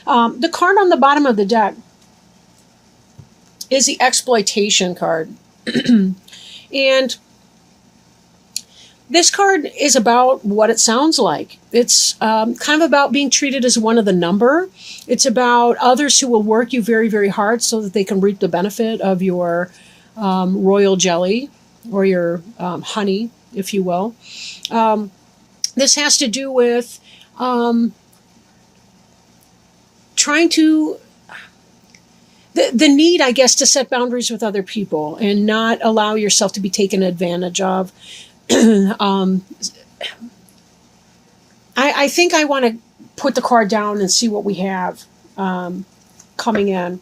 The card on the bottom of the deck is the exploitation card. And this card is about what it sounds like. It's kind of about being treated as one of the number. It's about others who will work you very, very hard so that they can reap the benefit of your royal jelly or your honey, if you will. This has to do with trying to the need, I guess, to set boundaries with other people and not allow yourself to be taken advantage of. I think I want to put the card down and see what we have coming in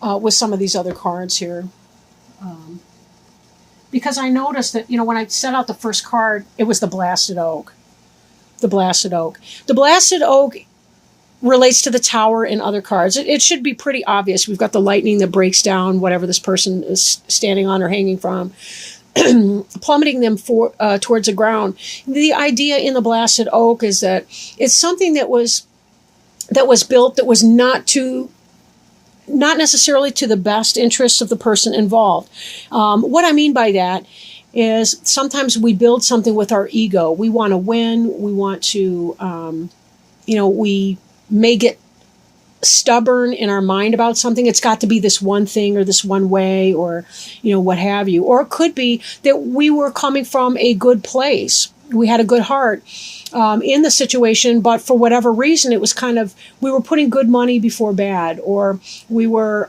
with some of these other cards here. Because I noticed that, when I set out the first card, it was the Blasted Oak. The Blasted Oak. The Blasted Oak relates to the Tower in other cards. It should be pretty obvious. We've got the lightning that breaks down whatever this person is standing on or hanging from, plummeting them towards the ground. The idea in the Blasted Oak is that it's something that was built that was not necessarily to the best interests of the person involved. What I mean by that is sometimes we build something with our ego. We want to win. We want to, we may get stubborn in our mind about something. It's got to be this one thing or this one way or, what have you. Or it could be that we were coming from a good place. We had a good heart in the situation, but for whatever reason, it was we were putting good money before bad, or we were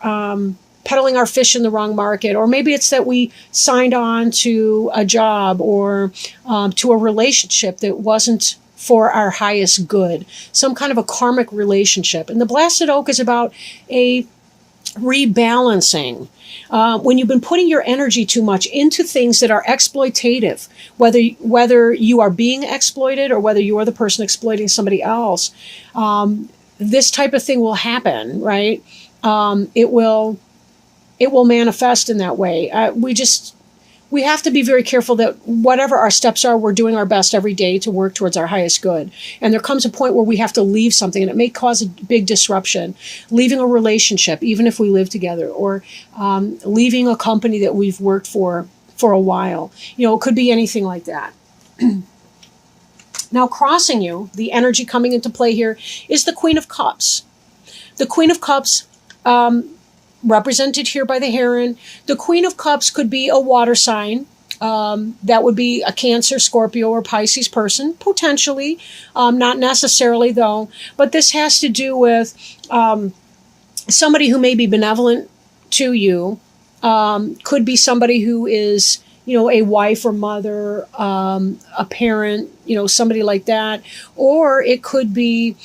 peddling our fish in the wrong market, or maybe it's that we signed on to a job or to a relationship that wasn't for our highest good, some kind of a karmic relationship. And the Blasted Oak is about a rebalancing. When you've been putting your energy too much into things that are exploitative, whether you are being exploited or whether you are the person exploiting somebody else, this type of thing will happen, right? It will manifest in that way. We have to be very careful that whatever our steps are, we're doing our best every day to work towards our highest good. And there comes a point where we have to leave something, and it may cause a big disruption. Leaving a relationship, even if we live together, or leaving a company that we've worked for a while. It could be anything like that. Now, crossing you, the energy coming into play here is the Queen of Cups. The Queen of Cups, represented here by the heron. The Queen of Cups could be a water sign. That would be a Cancer, Scorpio, or Pisces person, potentially. Not necessarily, though. But this has to do with somebody who may be benevolent to you. Could be somebody who is, a wife or mother, a parent, somebody like that. Or it could be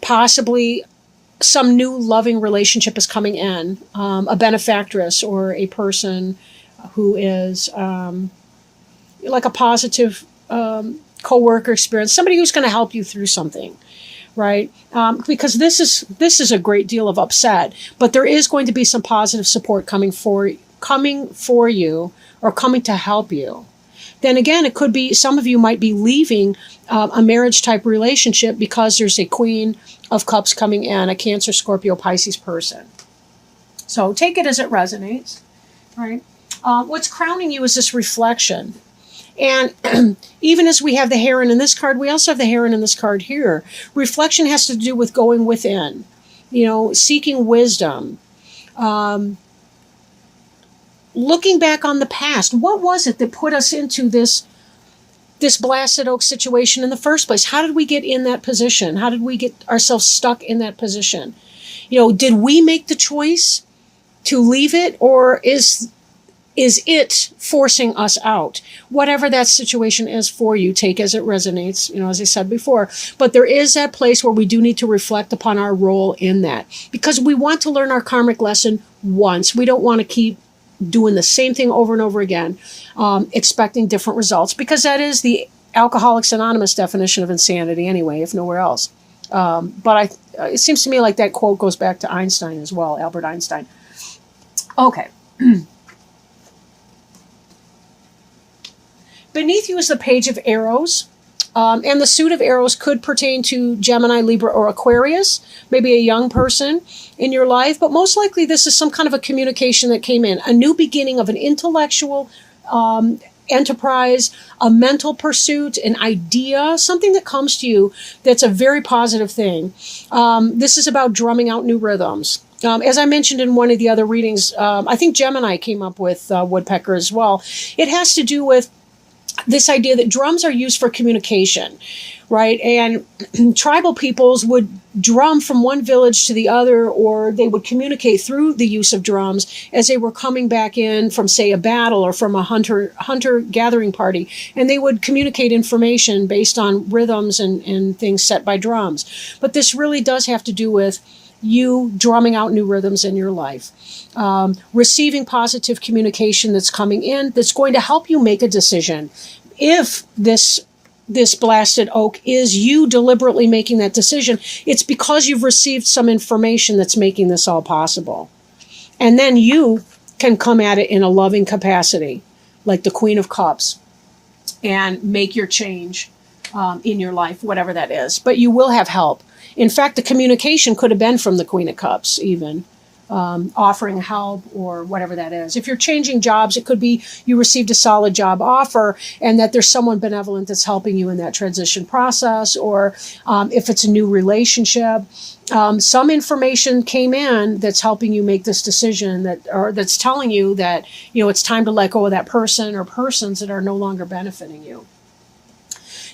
possibly some new loving relationship is coming in, a benefactress or a person who is like a positive co-worker experience, somebody who's going to help you through something, right? Because this is a great deal of upset, but there is going to be some positive support coming for you or coming to help you. Then again, it could be some of you might be leaving a marriage type relationship because there's a Queen of Cups coming in, a Cancer, Scorpio, Pisces person. So take it as it resonates, right? What's crowning you is this reflection. And even as we have the heron in this card, we also have the heron in this card here. Reflection has to do with going within, seeking wisdom, looking back on the past. What was it that put us into this Blasted Oak situation in the first place? How did we get in that position? How did we get ourselves stuck in that position? Did we make the choice to leave it, or is it forcing us out? Whatever that situation is for you, take as it resonates, as I said before. But there is that place where we do need to reflect upon our role in that, because we want to learn our karmic lesson once. We don't want to keep doing the same thing over and over again, expecting different results, because that is the Alcoholics Anonymous definition of insanity anyway, if nowhere else. But it seems to me like that quote goes back to Einstein as well, Albert Einstein. Okay. Beneath you is the Page of Arrows. And the suit of arrows could pertain to Gemini, Libra, or Aquarius, maybe a young person in your life. But most likely this is some kind of a communication that came in, a new beginning of an intellectual enterprise, a mental pursuit, an idea, something that comes to you that's a very positive thing. This is about drumming out new rhythms. As I mentioned in one of the other readings, I think Gemini came up with woodpecker as well. It has to do with this idea that drums are used for communication, right? And tribal peoples would drum from one village to the other, or they would communicate through the use of drums as they were coming back in from, say, a battle or from a hunter-gathering party. And they would communicate information based on rhythms and things set by drums. But this really does have to do with you drumming out new rhythms in your life, receiving positive communication that's coming in that's going to help you make a decision. If this blasted oak is you deliberately making that decision, it's because you've received some information that's making this all possible. And then you can come at it in a loving capacity, like the Queen of Cups, and make your change in your life, whatever that is. But you will have help. In fact, the communication could have been from the Queen of Cups, even offering help or whatever that is. If you're changing jobs, it could be you received a solid job offer and that there's someone benevolent that's helping you in that transition process. Or if it's a new relationship, some information came in that's helping you make this decision, that's telling you that, it's time to let go of that person or persons that are no longer benefiting you.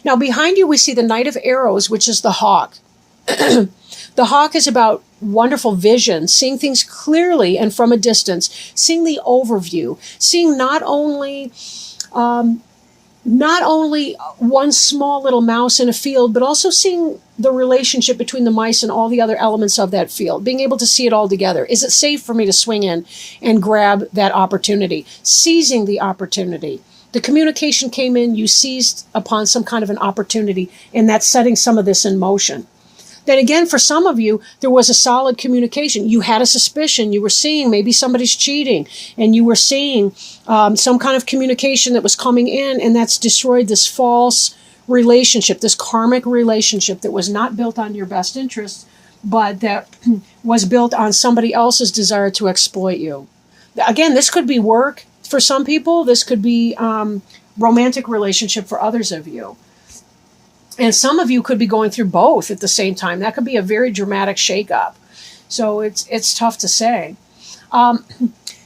Now, behind you, we see the Knight of Arrows, which is the hawk. The hawk is about wonderful vision, seeing things clearly and from a distance, seeing the overview, seeing not only one small little mouse in a field, but also seeing the relationship between the mice and all the other elements of that field, being able to see it all together. Is it safe for me to swing in and grab that opportunity? Seizing the opportunity. The communication came in, you seized upon some kind of an opportunity, and that's setting some of this in motion. Then again, for some of you, there was a solid communication. You had a suspicion. You were seeing maybe somebody's cheating, and you were seeing some kind of communication that was coming in, and that's destroyed this false relationship, this karmic relationship that was not built on your best interests, but that was built on somebody else's desire to exploit you. Again, this could be work for some people. This could be romantic relationship for others of you. And some of you could be going through both at the same time. That could be a very dramatic shakeup. So it's tough to say.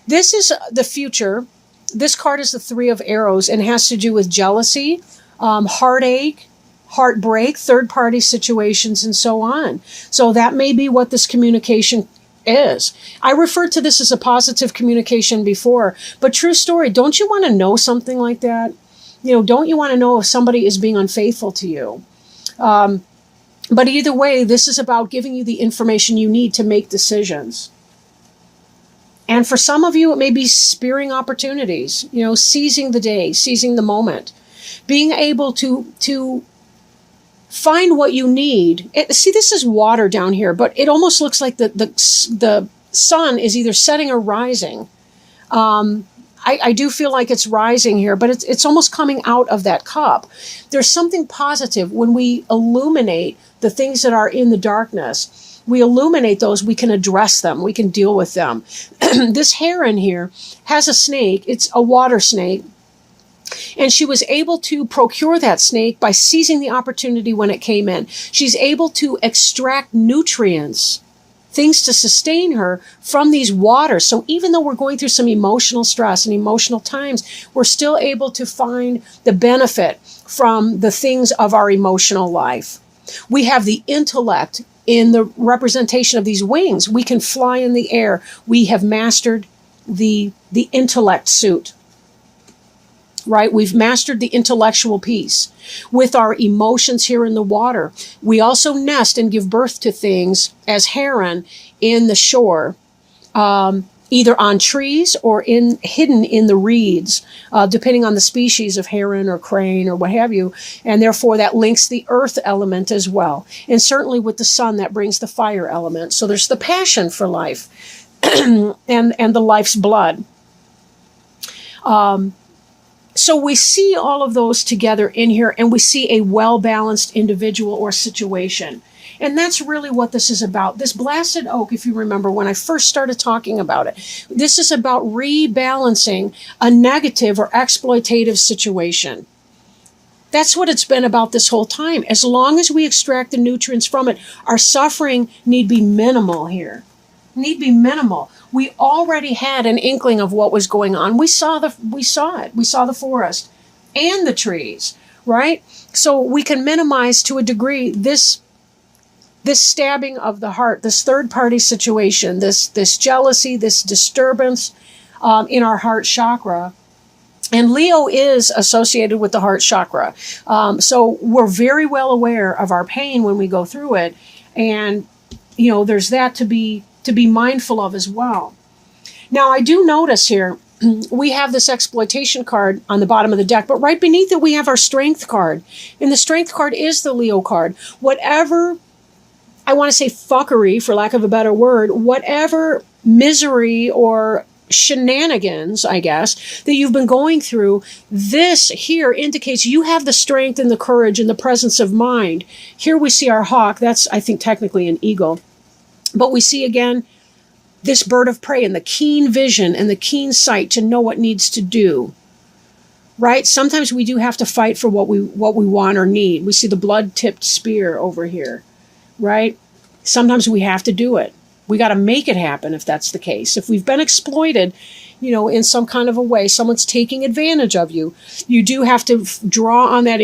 This is the future. This card is the Three of Arrows and has to do with jealousy, heartache, heartbreak, third-party situations, and so on. So that may be what this communication is. I referred to this as a positive communication before, but true story, don't you want to know something like that? Don't you want to know if somebody is being unfaithful to you? But either way, this is about giving you the information you need to make decisions. And for some of you, it may be spearing opportunities, seizing the day, seizing the moment, being able to find what you need. See, this is water down here, but it almost looks like the sun is either setting or rising. I do feel like it's rising here, but it's almost coming out of that cup. There's something positive when we illuminate the things that are in the darkness. We illuminate those, we can address them, we can deal with them. This heron here has a snake. It's a water snake. And she was able to procure that snake by seizing the opportunity when it came in. She's able to extract nutrients, things to sustain her from these waters. So even though we're going through some emotional stress and emotional times, we're still able to find the benefit from the things of our emotional life. We have the intellect in the representation of these wings. We can fly in the air. We have mastered the intellect suit. Right? We've mastered the intellectual piece. With our emotions here in the water, we also nest and give birth to things as heron in the shore, either on trees or hidden in the reeds, depending on the species of heron or crane or what have you. And therefore that links the earth element as well. And certainly with the sun, that brings the fire element. So there's the passion for life and the life's blood. So we see all of those together in here, and we see a well-balanced individual or situation. And that's really what this is about. This blasted oak, if you remember when I first started talking about it, this is about rebalancing a negative or exploitative situation. That's what it's been about this whole time. As long as we extract the nutrients from it, our suffering need be minimal here. Need be minimal. We already had an inkling of what was going on. We saw it. We saw the forest and the trees, right? So we can minimize to a degree this stabbing of the heart, this third-party situation, this jealousy, this disturbance in our heart chakra. And Leo is associated with the heart chakra. So we're very well aware of our pain when we go through it. And, there's that to be mindful of as well. Now, I do notice here, we have this exploitation card on the bottom of the deck, but right beneath it, we have our strength card. And the strength card is the Leo card. Whatever, I want to say fuckery, for lack of a better word, whatever misery or shenanigans, I guess, that you've been going through, this here indicates you have the strength and the courage and the presence of mind. Here we see our hawk. That's, I think, technically an eagle. But we see again this bird of prey and the keen vision and the keen sight to know what needs to do. Right? Sometimes we do have to fight for what we want or need. We see the blood-tipped spear over here. Right? Sometimes we have to do it. We got to make it happen if that's the case. If we've been exploited, in some kind of a way, someone's taking advantage of you, you do have to draw on that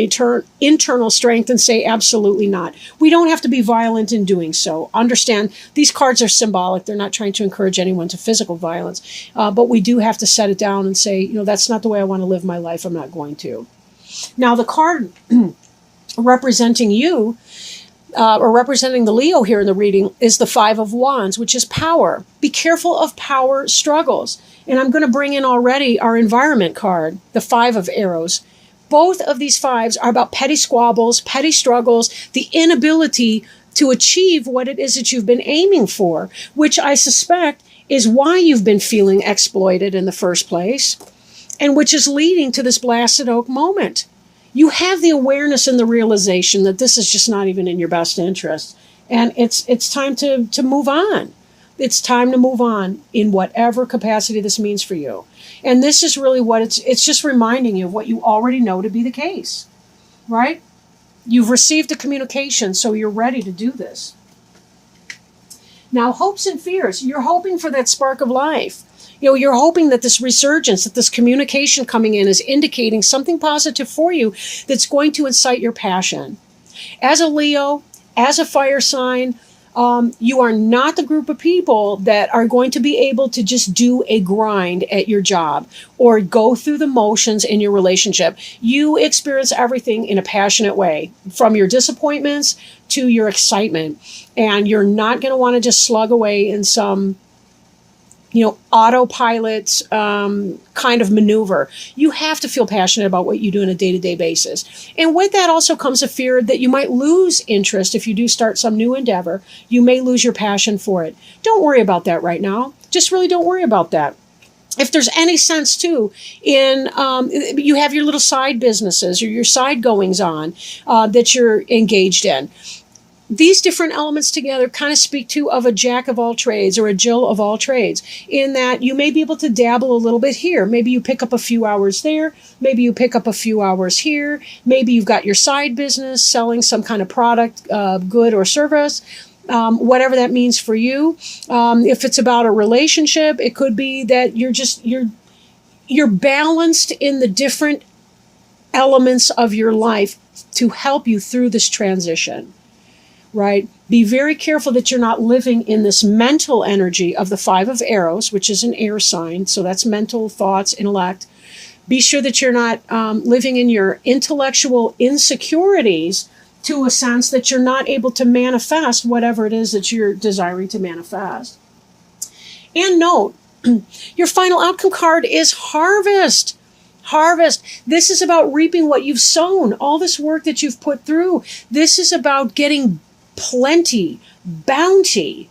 internal strength and say, absolutely not. We don't have to be violent in doing so. Understand, these cards are symbolic. They're not trying to encourage anyone to physical violence. But we do have to set it down and say, that's not the way I want to live my life. I'm not going to. Now, the card representing you, or representing the Leo here in the reading, is the Five of Wands, which is power. Be careful of power struggles. And I'm going to bring in already our environment card, the Five of Arrows. Both of these fives are about petty squabbles, petty struggles, the inability to achieve what it is that you've been aiming for, which I suspect is why you've been feeling exploited in the first place, and which is leading to this blasted oak moment. You have the awareness and the realization that this is just not even in your best interest. And it's time to move on. It's time to move on in whatever capacity this means for you. And this is really what it's just reminding you of what you already know to be the case, right? You've received a communication, so you're ready to do this. Now, hopes and fears. You're hoping for that spark of life. You're hoping that this resurgence, that this communication coming in is indicating something positive for you that's going to incite your passion. As a Leo, as a fire sign, you are not the group of people that are going to be able to just do a grind at your job or go through the motions in your relationship. You experience everything in a passionate way, from your disappointments to your excitement. And you're not going to want to just slug away in some autopilot kind of maneuver. You have to feel passionate about what you do on a day-to-day basis. And with that also comes a fear that you might lose interest if you do start some new endeavor. You may lose your passion for it. Don't worry about that right now. Just really don't worry about that. If there's any sense too in, you have your little side businesses or your side goings on that you're engaged in. These different elements together kind of speak to of a jack of all trades or a Jill of all trades, in that you may be able to dabble a little bit here. Maybe you pick up a few hours there. Maybe you pick up a few hours here. Maybe you've got your side business selling some kind of product, good or service, whatever that means for you. If it's about a relationship, it could be that you're balanced in the different elements of your life to help you through this transition. Right? Be very careful that you're not living in this mental energy of the Five of Arrows, which is an air sign. So that's mental, thoughts, intellect. Be sure that you're not living in your intellectual insecurities to a sense that you're not able to manifest whatever it is that you're desiring to manifest. And note, your final outcome card is Harvest. Harvest. This is about reaping what you've sown, all this work that you've put through. This is about getting plenty, bounty,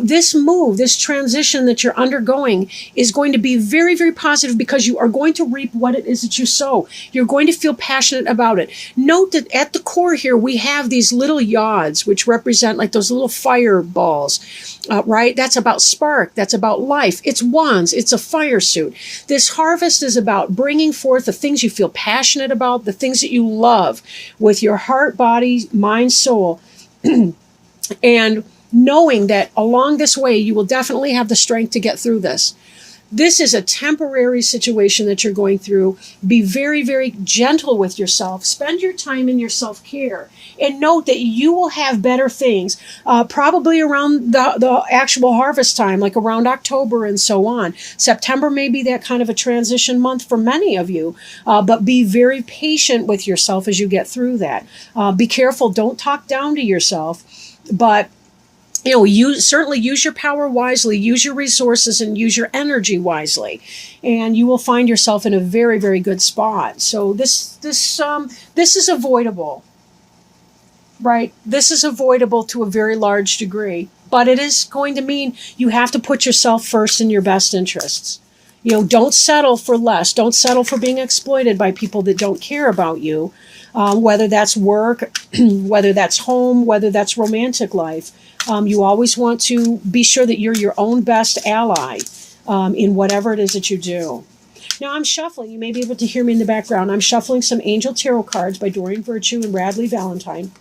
This move, this transition that you're undergoing is going to be very, very positive because you are going to reap what it is that you sow. You're going to feel passionate about it. Note that at the core here, we have these little yods, which represent like those little fireballs, right? That's about spark. That's about life. It's wands. It's a fire suit. This harvest is about bringing forth the things you feel passionate about, the things that you love with your heart, body, mind, soul, and knowing that along this way, you will definitely have the strength to get through this. This is a temporary situation that you're going through. Be very, very gentle with yourself. Spend your time in your self-care. And note that you will have better things, probably around the actual harvest time, like around October and so on. September may be that kind of a transition month for many of you, but be very patient with yourself as you get through that. Be careful. Don't talk down to yourself, but you certainly use your power wisely, use your resources, and use your energy wisely, and you will find yourself in a very, very good spot. So this is avoidable, right? This is avoidable to a very large degree, but it is going to mean you have to put yourself first in your best interests. Don't settle for less. Don't settle for being exploited by people that don't care about you, whether that's work, whether that's home, whether that's romantic life. You always want to be sure that you're your own best ally in whatever it is that you do. Now I'm shuffling. You may be able to hear me in the background. I'm shuffling some Angel Tarot cards by Doreen Virtue and Radley Valentine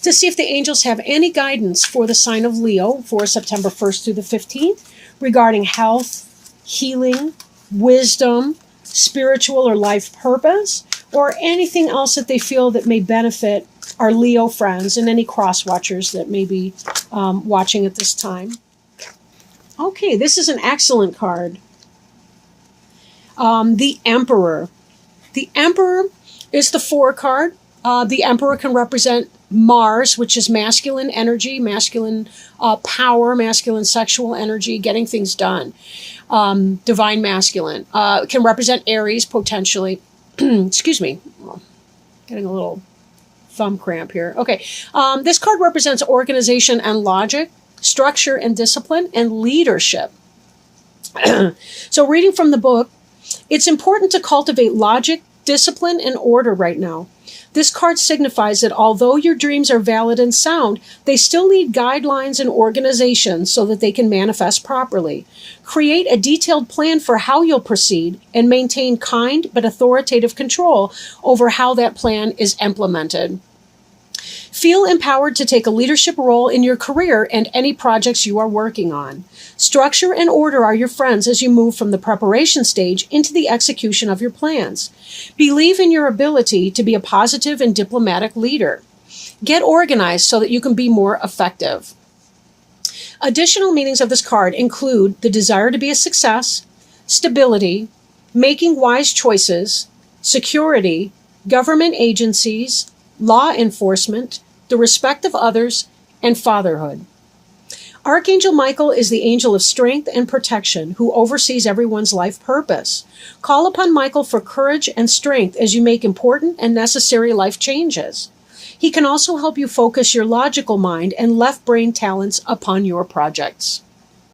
to see if the angels have any guidance for the sign of Leo for September 1st through the 15th regarding health, healing, wisdom, spiritual or life purpose, or anything else that they feel that may benefit our Leo friends and any cross watchers that may be watching at this time. Okay, this is an excellent card. The Emperor. The Emperor is the 4 card. The Emperor can represent Mars, which is masculine energy, masculine power, masculine sexual energy, getting things done. Divine masculine. Can represent Aries, potentially. Excuse me. Getting a little thumb cramp here. Okay. This card represents organization and logic, structure and discipline, and leadership. So reading from the book, it's important to cultivate logic, discipline, and order right now. This card signifies that although your dreams are valid and sound, they still need guidelines and organization so that they can manifest properly. Create a detailed plan for how you'll proceed and maintain kind but authoritative control over how that plan is implemented. Feel empowered to take a leadership role in your career and any projects you are working on. Structure and order are your friends as you move from the preparation stage into the execution of your plans. Believe in your ability to be a positive and diplomatic leader. Get organized so that you can be more effective. Additional meanings of this card include the desire to be a success, stability, making wise choices, security, government agencies, law enforcement, the respect of others, and fatherhood. Archangel Michael is the angel of strength and protection who oversees everyone's life purpose. Call upon Michael for courage and strength as you make important and necessary life changes. He can also help you focus your logical mind and left brain talents upon your projects.